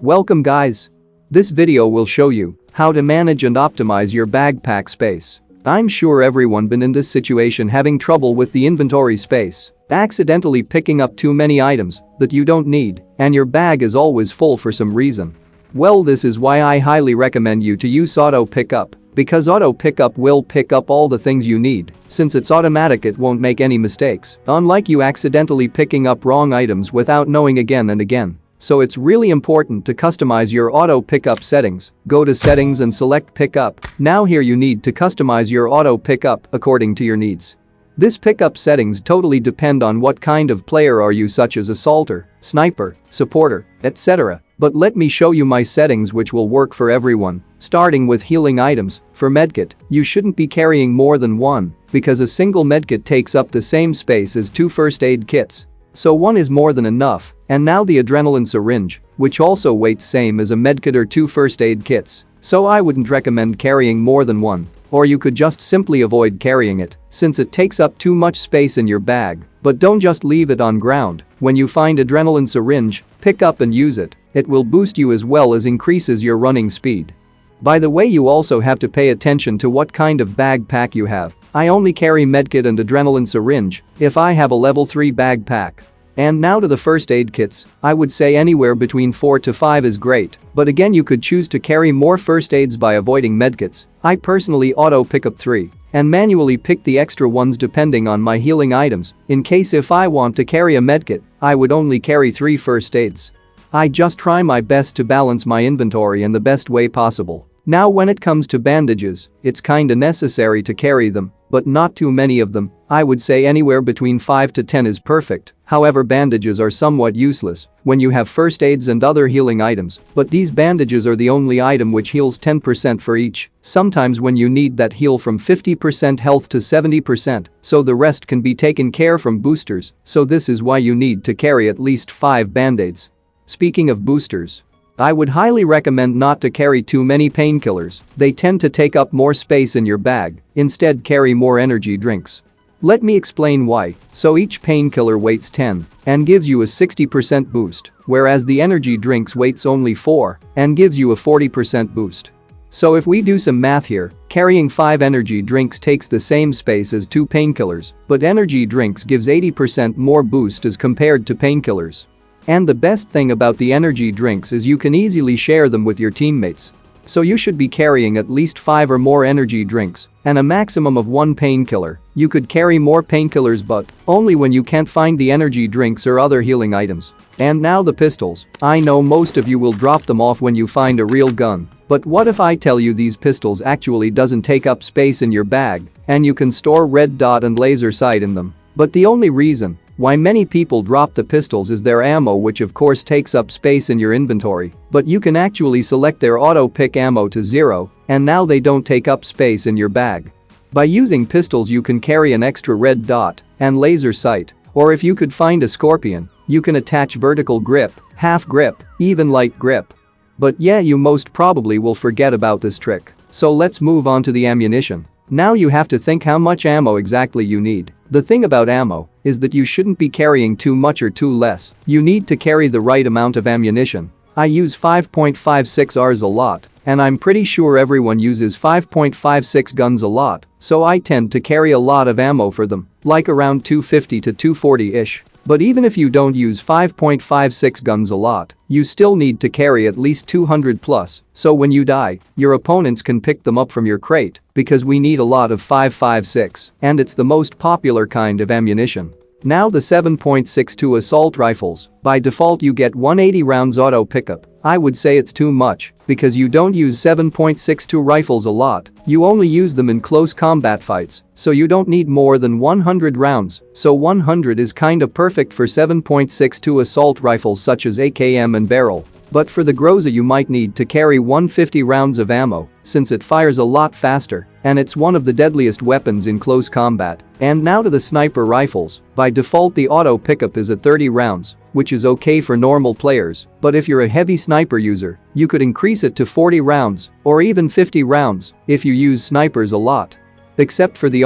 Welcome guys. This video will show you how to manage and optimize your backpack space. I'm sure everyone been in this situation, having trouble with the inventory space, accidentally picking up too many items that you don't need, and your bag is always full for some reason. Well, this is why I highly recommend you to use auto pickup, because auto pickup will pick up all the things you need. Since it's automatic, it won't make any mistakes, unlike you accidentally picking up wrong items without knowing again and again. So it's really important to customize your auto pickup settings. Go to settings and select pickup. Now here you need to customize your auto pickup according to your needs. This pickup settings totally depend on what kind of player are you, such as assaulter, sniper, supporter, etc. But let me show you my settings which will work for everyone. Starting with healing items, for medkit, you shouldn't be carrying more than one, because a single medkit takes up the same space as two first aid kits. So one is more than enough. And now the adrenaline syringe, which also weighs same as a medkit or two first aid kits. So I wouldn't recommend carrying more than one. Or you could just simply avoid carrying it, since it takes up too much space in your bag. But don't just leave it on ground. When you find adrenaline syringe, pick up and use it. It will boost you as well as increases your running speed. By the way, you also have to pay attention to what kind of backpack you have. I only carry medkit and adrenaline syringe if I have a level 3 backpack. And now to the first aid kits, I would say anywhere between 4 to 5 is great, but again you could choose to carry more first aids by avoiding medkits. I personally auto pick up 3 and manually pick the extra ones depending on my healing items. In case if I want to carry a medkit, I would only carry 3 first aids. I just try my best to balance my inventory in the best way possible. Now when it comes to bandages, it's kinda necessary to carry them, but not too many of them. I would say anywhere between 5 to 10 is perfect. However, bandages are somewhat useless when you have first aids and other healing items, but these bandages are the only item which heals 10% for each. Sometimes when you need that heal from 50% health to 70%, so the rest can be taken care from boosters, so this is why you need to carry at least 5 band-aids. Speaking of boosters, I would highly recommend not to carry too many painkillers. They tend to take up more space in your bag. Instead, carry more energy drinks. Let me explain why. So each painkiller weighs 10 and gives you a 60% boost, whereas the energy drinks weights only 4 and gives you a 40% boost. So if we do some math here, carrying 5 energy drinks takes the same space as 2 painkillers, but energy drinks gives 80% more boost as compared to painkillers. And the best thing about the energy drinks is you can easily share them with your teammates. So you should be carrying at least 5 or more energy drinks and a maximum of 1 painkiller. You could carry more painkillers, but only when you can't find the energy drinks or other healing items. And now the pistols. I know most of you will drop them off when you find a real gun. But what if I tell you these pistols actually doesn't take up space in your bag and you can store red dot and laser sight in them? But the only reason why many people drop the pistols is their ammo, which of course takes up space in your inventory, but you can actually select their auto pick ammo to 0 and now they don't take up space in your bag. By using pistols you can carry an extra red dot and laser sight, or if you could find a scorpion, you can attach vertical grip, half grip, even light grip. But yeah, you most probably will forget about this trick. So let's move on to the ammunition. Now you have to think how much ammo exactly you need. The thing about ammo is that you shouldn't be carrying too much or too less. You need to carry the right amount of ammunition. I use 5.56 Rs a lot, and I'm pretty sure everyone uses 5.56 guns a lot, so I tend to carry a lot of ammo for them, like around 250 to 240-ish. But even if you don't use 5.56 guns a lot, you still need to carry at least 200 plus, so when you die, your opponents can pick them up from your crate, because we need a lot of 5.56, and it's the most popular kind of ammunition. Now the 7.62 assault rifles. By default you get 180 rounds auto pickup. I would say it's too much, because you don't use 7.62 rifles a lot, you only use them in close combat fights, so you don't need more than 100 rounds, so 100 is kinda perfect for 7.62 assault rifles such as AKM and barrel. But for the Groza you might need to carry 150 rounds of ammo, since it fires a lot faster, and it's one of the deadliest weapons in close combat. And now to the sniper rifles. By default the auto pickup is at 30 rounds, which is okay for normal players, but if you're a heavy sniper user, you could increase it to 40 rounds, or even 50 rounds, if you use snipers a lot. Except for the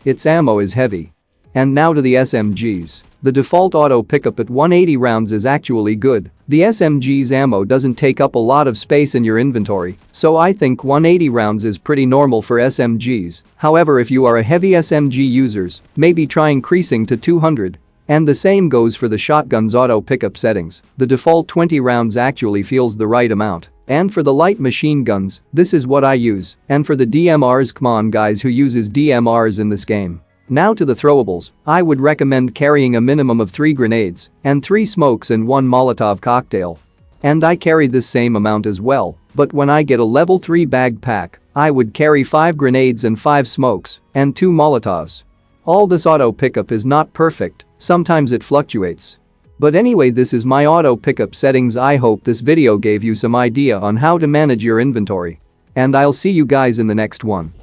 its ammo is heavy. And now to the SMGs. The default auto pickup at 180 rounds is actually good. The SMG's ammo doesn't take up a lot of space in your inventory, so I think 180 rounds is pretty normal for SMGs. However, if you are a heavy SMG users, maybe try increasing to 200. And the same goes for the shotgun's auto pickup settings. The default 20 rounds actually feels the right amount. And for the light machine guns, this is what I use. And for the DMRs, come on guys, who uses DMRs in this game? Now to the throwables, I would recommend carrying a minimum of 3 grenades and 3 smokes and 1 Molotov cocktail. And I carry this same amount as well, but when I get a level 3 bag pack, I would carry 5 grenades and 5 smokes and 2 Molotovs. All this auto pickup is not perfect, sometimes it fluctuates. But anyway, this is my auto pickup settings. I hope this video gave you some idea on how to manage your inventory. And I'll see you guys in the next one.